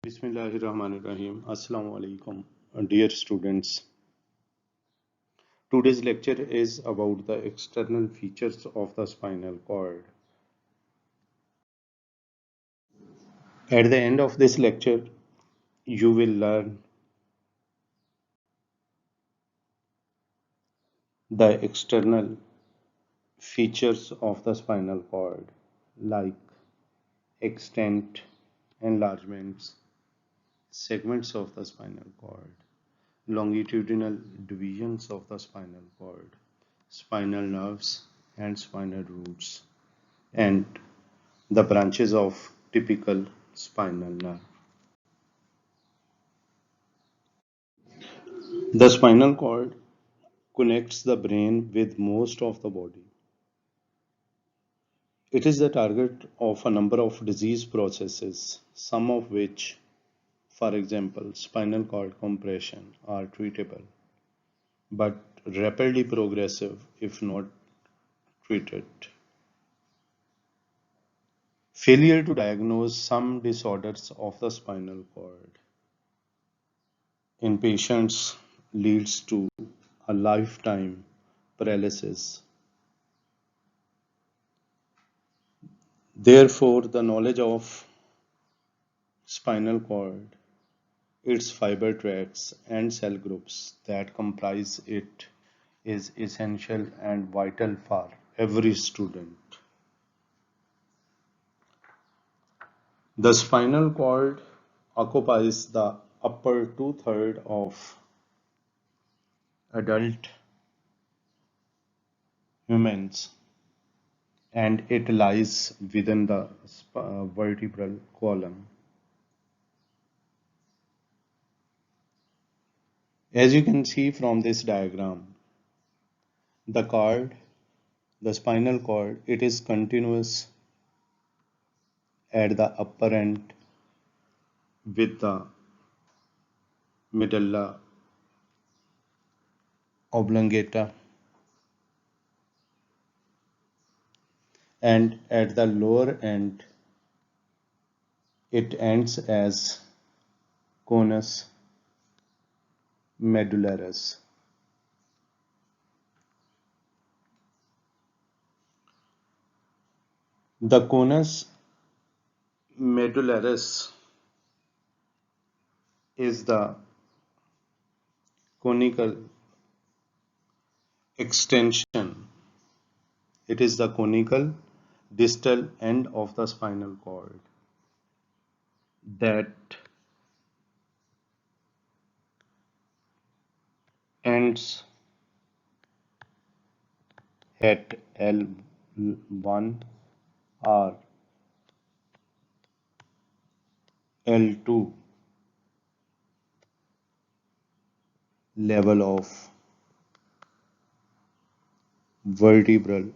Bismillahirrahmanirrahim. Assalamu alaikum. Dear students, today's lecture is about the external features of the spinal cord. At the end of this lecture, you will learn the external features of the spinal cord, like extent, enlargements, segments of the spinal cord, longitudinal divisions of the spinal cord, spinal nerves and spinal roots, and the branches of typical spinal nerve. The spinal cord connects the brain with most of the body. It is the target of a number of disease processes, some of which, for example, spinal cord compression, are treatable, but rapidly progressive if not treated. Failure to diagnose some disorders of the spinal cord in patients leads to a lifetime paralysis. Therefore, the knowledge of spinal cord, its fiber tracts and cell groups that comprise it is essential and vital for every student. The spinal cord occupies the upper two-thirds of adult humans, and it lies within the vertebral column. As you can see from this diagram, the cord, the spinal cord, it is continuous at the upper end with the medulla oblongata, and at the lower end it ends as conus medullaris. The conus medullaris is the conical extension. It is the conical distal end of the spinal cord that ends at L1 or L2 level of vertebral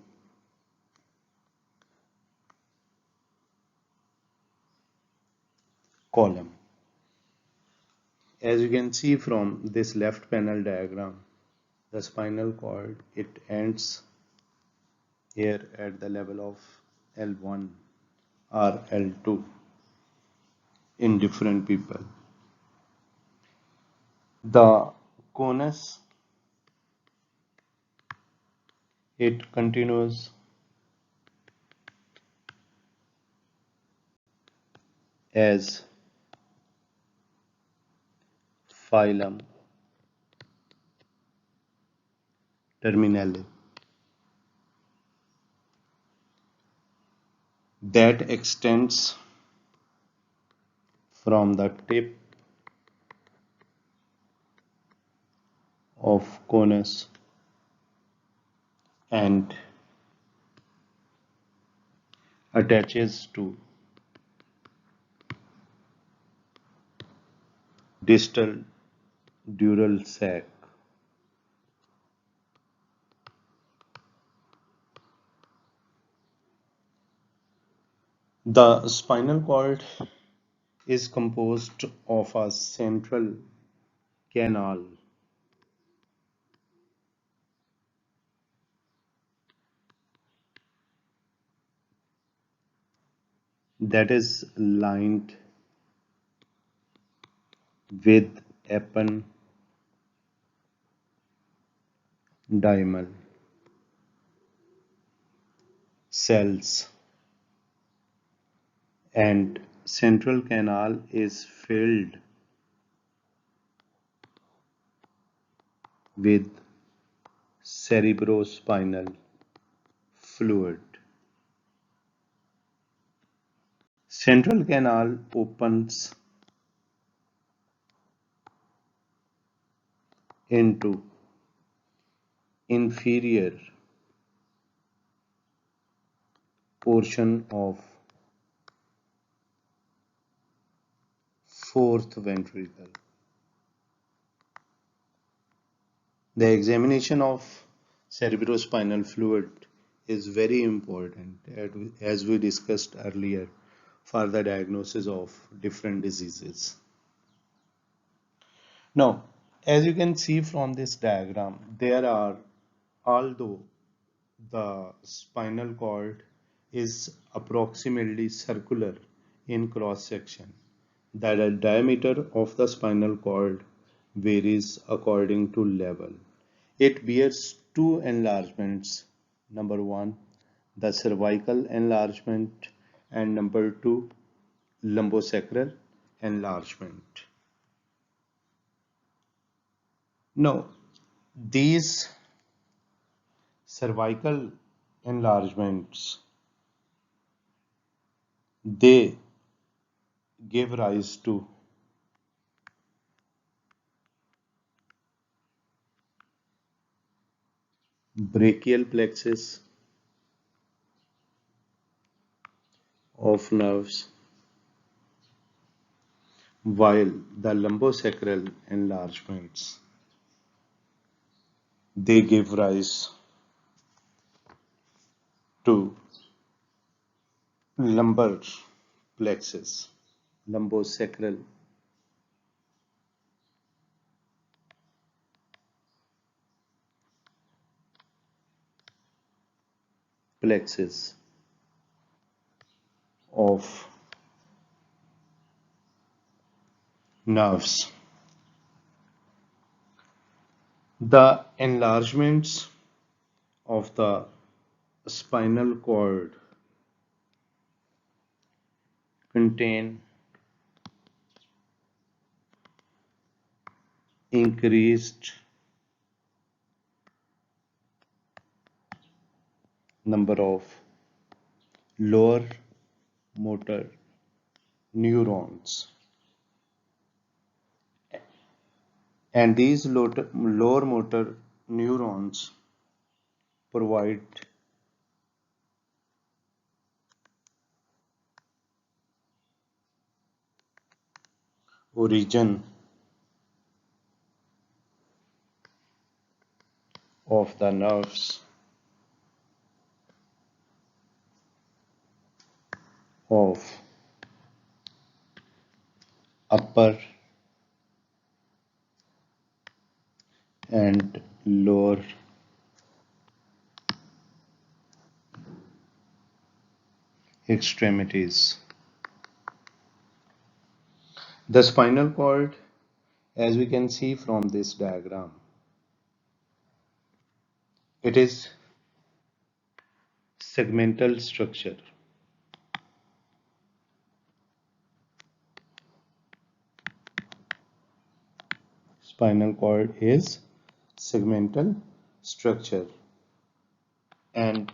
column. As you can see from this left panel diagram, the spinal cord, it ends here at the level of L1 or L2 in different people. The conus, it continues as phylum terminale that extends from the tip of conus and attaches to distal dural sac. The spinal cord is composed of a central canal that is lined with ependymal cells, and central canal is filled with cerebrospinal fluid. Central canal opens into inferior portion of fourth ventricle. The examination of cerebrospinal fluid is very important, as we discussed earlier, for the diagnosis of different diseases. Now, as you can see from this diagram, although the spinal cord is approximately circular in cross section, the diameter of the spinal cord varies according to level. It bears two enlargements. Number one, the cervical enlargement, and number two, lumbosacral enlargement. Now, these cervical enlargements, they give rise to brachial plexus of nerves, while the lumbosacral enlargements, they give rise to lumbar plexus, lumbosacral plexus of nerves. The enlargements of the spinal cord contain increased number of lower motor neurons, and these lower motor neurons provide origin of the nerves of upper and lower extremities. The spinal cord, as we can see from this diagram, it is segmental structure. Spinal cord is segmental structure, and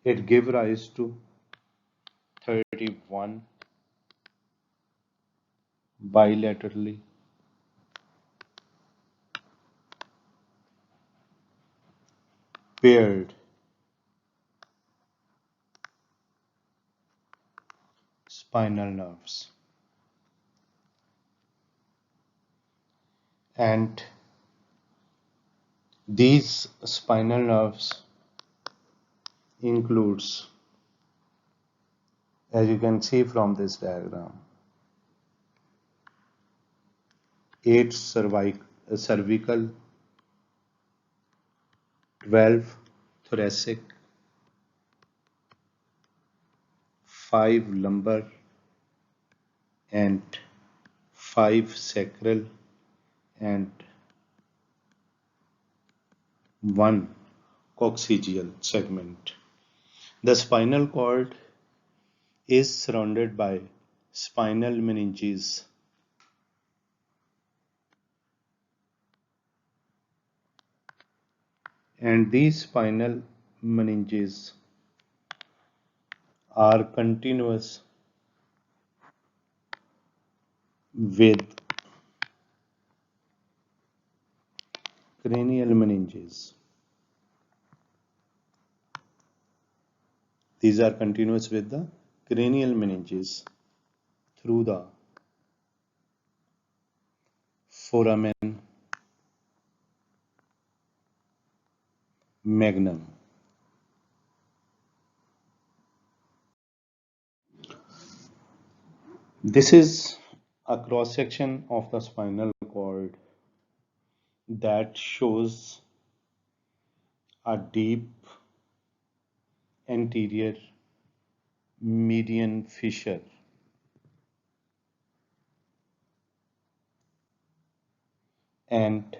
it gives rise to 31 bilaterally paired spinal nerves, and these spinal nerves includes, as you can see from this diagram, 8 cervical, 12 thoracic, 5 lumbar, and 5 sacral and 1 coccygeal segment. The spinal cord is surrounded by spinal meninges and these spinal meninges are continuous with cranial meninges. These are continuous with the cranial meninges through the foramen magnum. This is a cross section of the spinal cord that shows a deep anterior median fissure and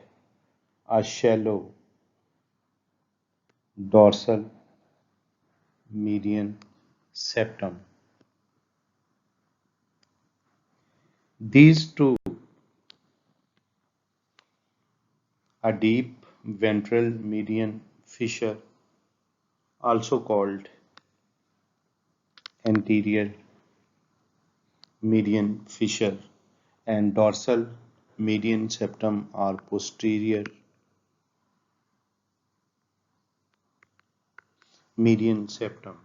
a shallow dorsal median septum. These two, a deep ventral median fissure, also called anterior median fissure, and dorsal median septum are posterior median septum,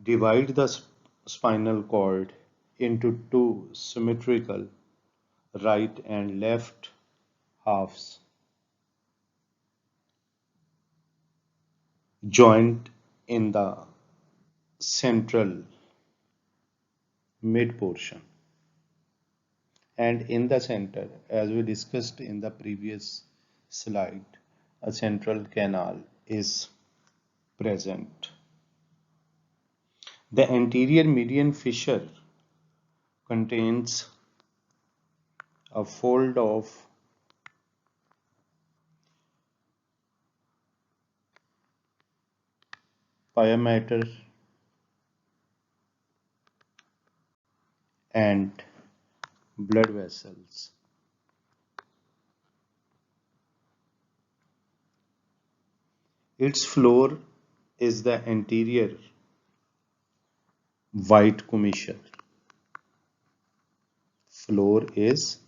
divide the spinal cord into two symmetrical right and left halves joined in the central mid portion. And in the center, as we discussed in the previous slide, a central canal is present. The anterior median fissure contains a fold of pyometer and blood vessels. Its floor is the anterior white commissure. Floor is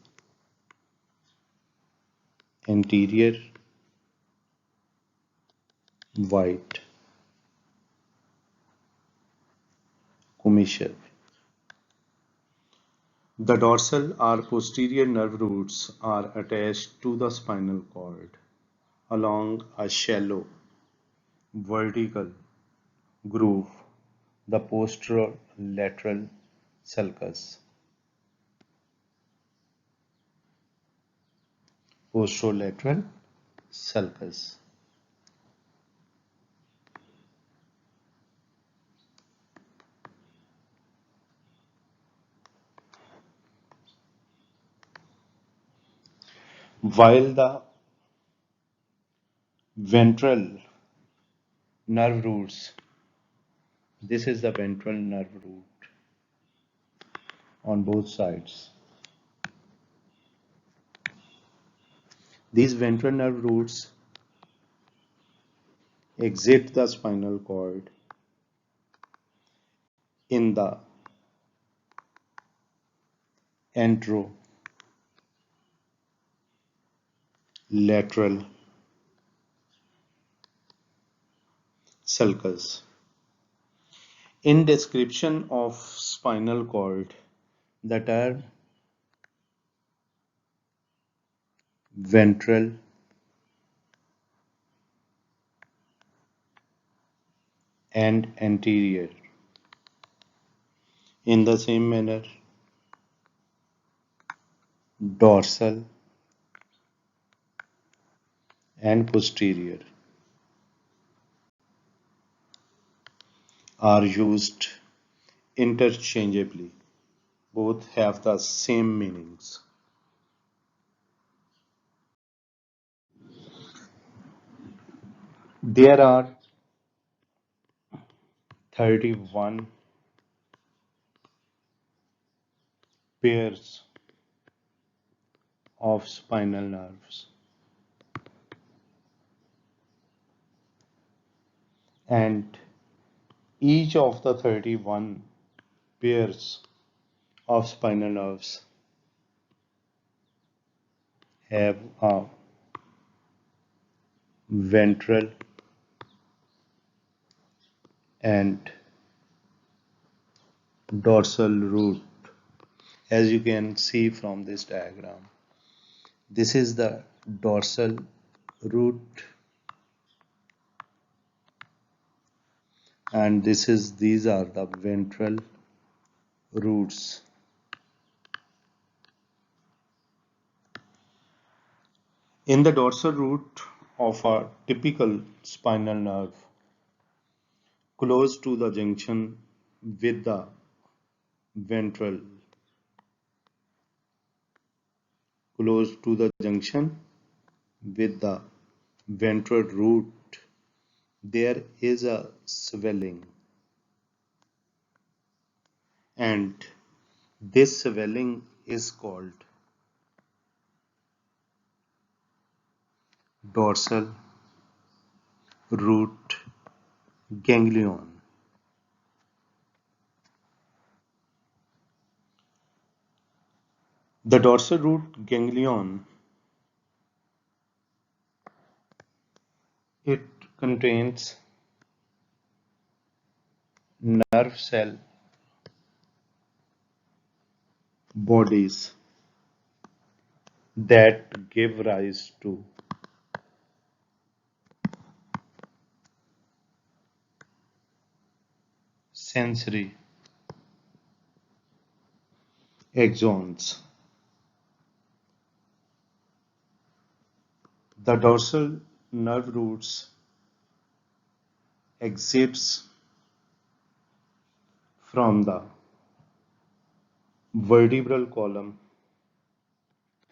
anterior white commissure. The dorsal or posterior nerve roots are attached to the spinal cord along a shallow vertical groove, the posterolateral sulcus. Posterolateral sulcus. While the ventral nerve roots, this is the ventral nerve root on both sides. These ventral nerve roots exit the spinal cord in the anterolateral sulcus. In description of spinal cord, the term ventral and anterior. In the same manner, dorsal and posterior are used interchangeably. Both have the same meanings. There are 31 pairs of spinal nerves, and each of the 31 pairs of spinal nerves have a ventral and dorsal root. As you can see from this diagram, this is the dorsal root, and these are the ventral roots. In the dorsal root of a typical spinal nerve, close to the junction with the ventral, close to the junction with the ventral root, there is a swelling, and this swelling is called dorsal root ganglion. The dorsal root ganglion, it contains nerve cell bodies that give rise to sensory axons. The dorsal nerve roots exits from the vertebral column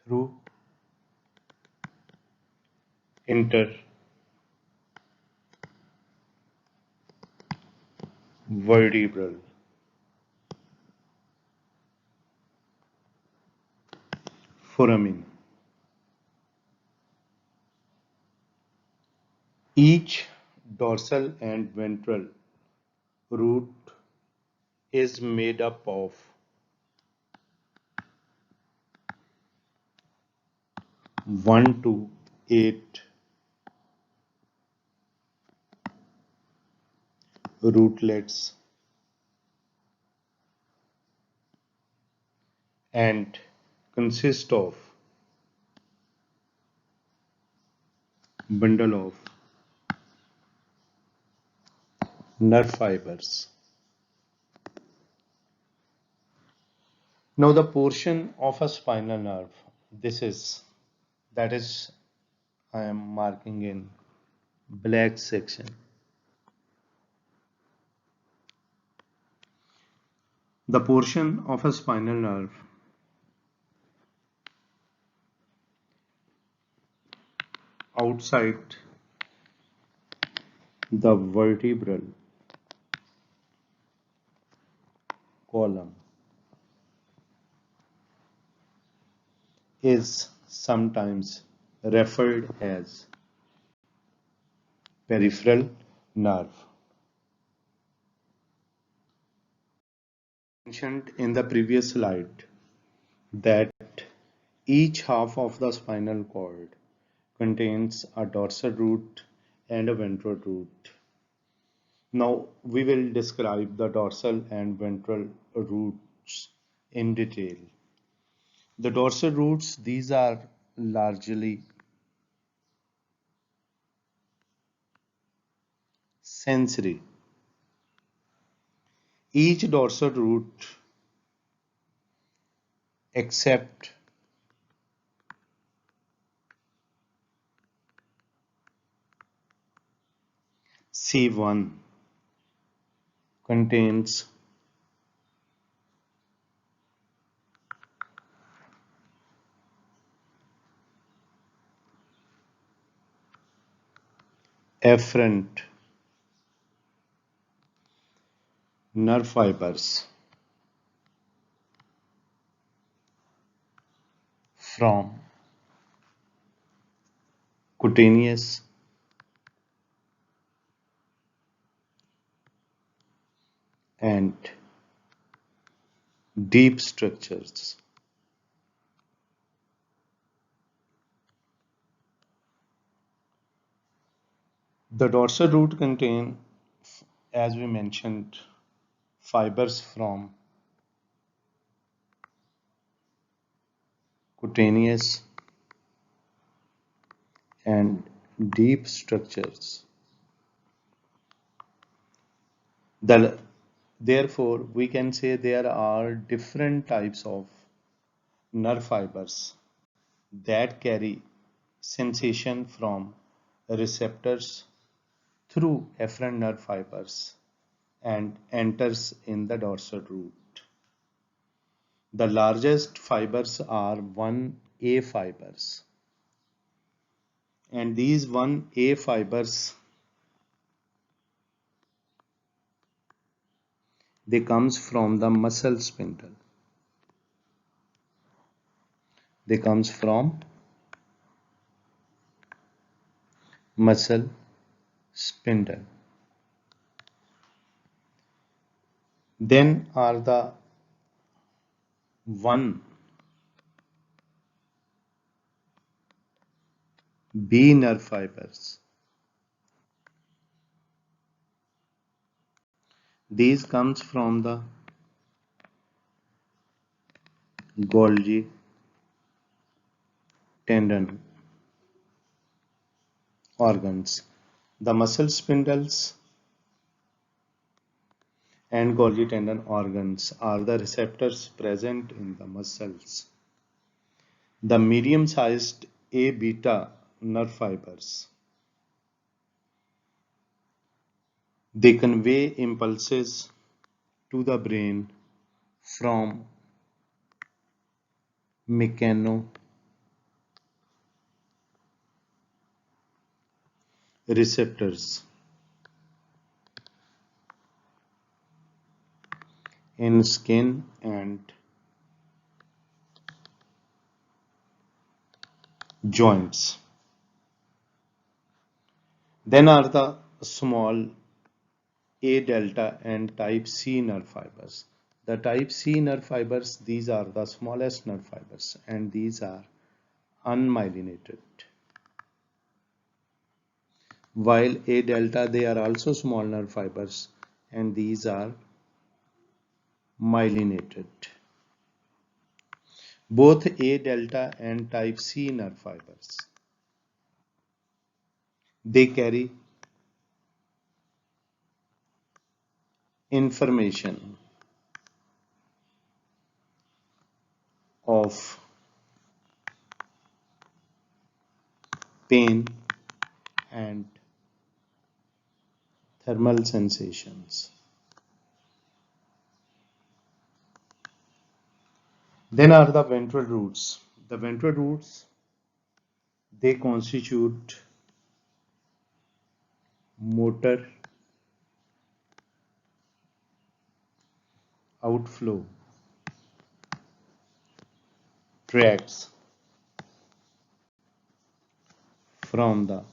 through intervertebral foramen. Each dorsal and ventral root is made up of 1 to 8 rootlets and consist of bundle of nerve fibers. Now the portion of a spinal nerve, this is that is I am marking in black section. The portion of a spinal nerve outside the vertebral column is sometimes referred as peripheral nerve. Mentioned in the previous slide that each half of the spinal cord contains a dorsal root and a ventral root. Now we will describe the dorsal and ventral roots in detail. The dorsal roots, these are largely sensory. Each dorsal root except C1 contains efferent nerve fibers from cutaneous and deep structures. The dorsal root contain, as we mentioned, fibers from cutaneous and deep structures. Therefore, we can say there are different types of nerve fibers that carry sensation from receptors through efferent nerve fibers and enters in the dorsal root. The largest fibers are 1A fibers, and these 1A fibers, they comes from the muscle spindle. They comes from muscle spindle. Then are the 1B nerve fibers. These comes from the Golgi tendon organs. The muscle spindles and Golgi tendon organs are the receptors present in the muscles. The medium-sized A beta nerve fibers, they convey impulses to the brain from mechanoreceptors in skin and joints. Then are the small A delta and type C nerve fibers. The type C nerve fibers, these are the smallest nerve fibers and these are unmyelinated. While A delta, they are also small nerve fibers and these are myelinated. Both A delta and type C nerve fibers, they carry information of pain and thermal sensations. Then are the ventral roots. The ventral roots, they constitute motor outflow tracts from the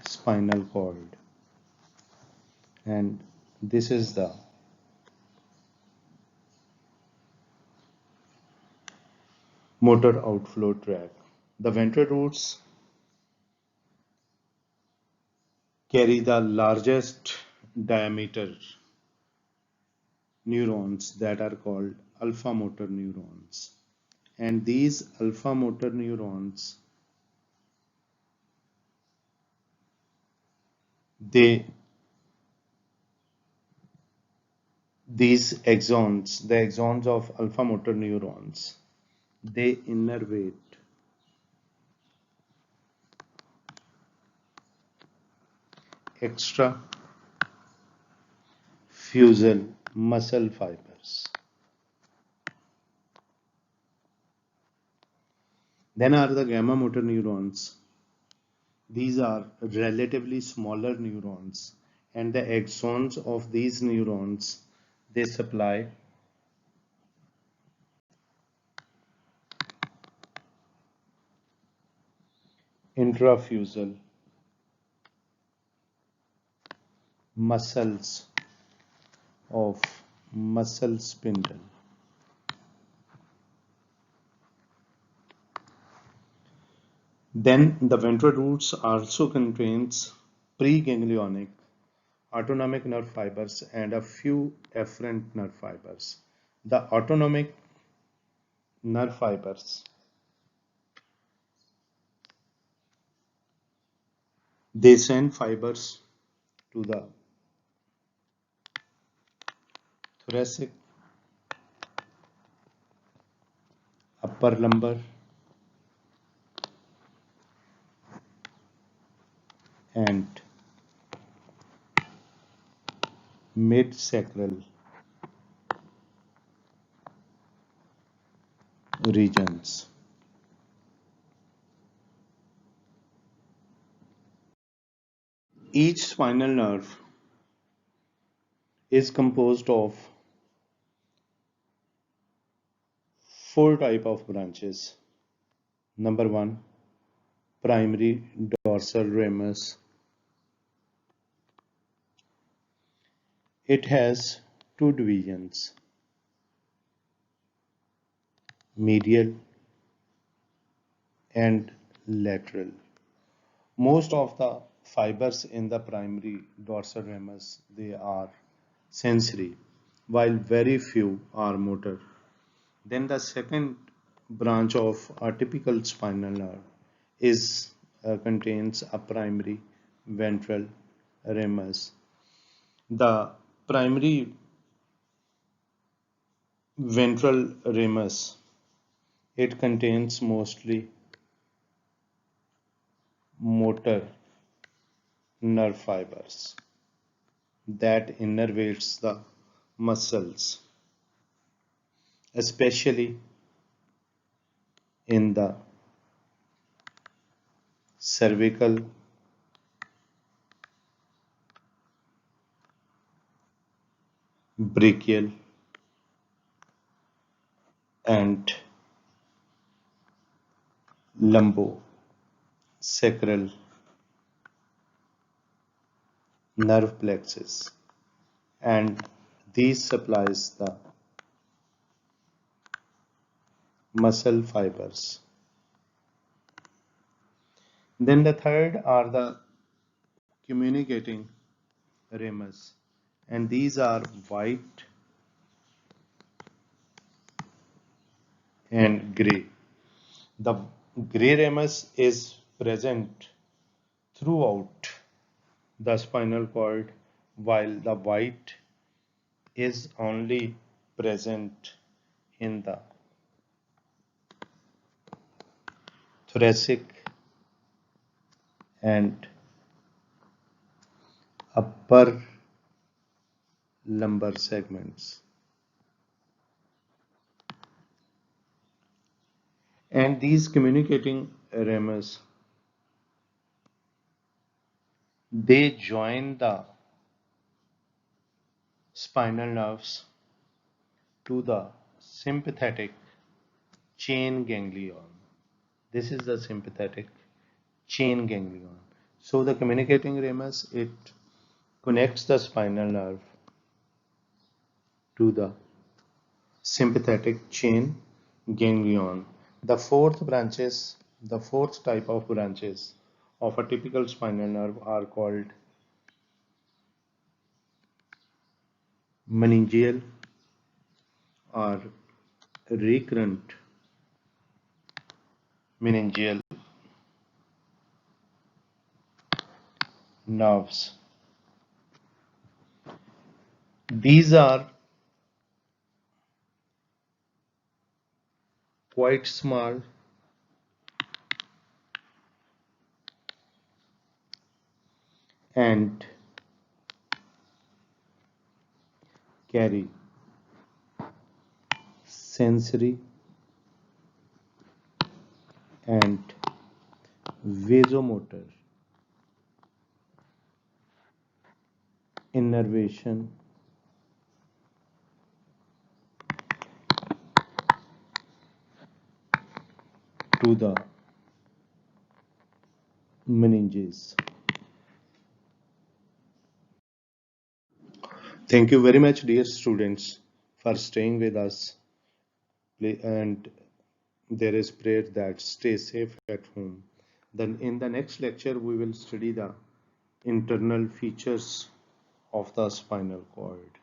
spinal cord, and this is the motor outflow tract. The ventral roots carry the largest diameter neurons that are called alpha motor neurons, and these alpha motor neurons, they these axons, the axons of alpha motor neurons, they innervate extra fusal muscle fibers. Then are the gamma motor neurons. These are relatively smaller neurons, and the axons of these neurons, they supply intrafusal muscles of muscle spindle. Then the ventral roots also contains preganglionic autonomic nerve fibers and a few afferent nerve fibers. The autonomic nerve fibers, they send fibers to the thoracic, upper lumbar, and mid-sacral regions. Each spinal nerve is composed of four types of branches. Number one, primary dorsal ramus. It has two divisions, medial and lateral. Most of the fibers in the primary dorsal ramus, they are sensory, while very few are motor. Then the second branch of a typical spinal nerve is contains a primary ventral ramus. The primary ventral ramus, it contains mostly motor nerve fibers that innervates the muscles, especially in the cervical, brachial, and lumbosacral nerve plexus, and these supplies the muscle fibers. Then the third are the communicating ramus, and these are white and gray. The gray ramus is present throughout the spinal cord, while the white is only present in the thoracic and upper lumbar segments. And these communicating ramus, they join the spinal nerves to the sympathetic chain ganglion. This is the sympathetic chain ganglion. So the communicating ramus, it connects the spinal nerve to the sympathetic chain ganglion. The fourth type of branches of a typical spinal nerve are called meningeal or recurrent meningeal nerves. These are quite small and carry sensory and vasomotor innervation to the meninges. Thank you very much, dear students, for staying with us. And there is prayer that stay safe at home. Then in the next lecture, we will study the internal features of the spinal cord.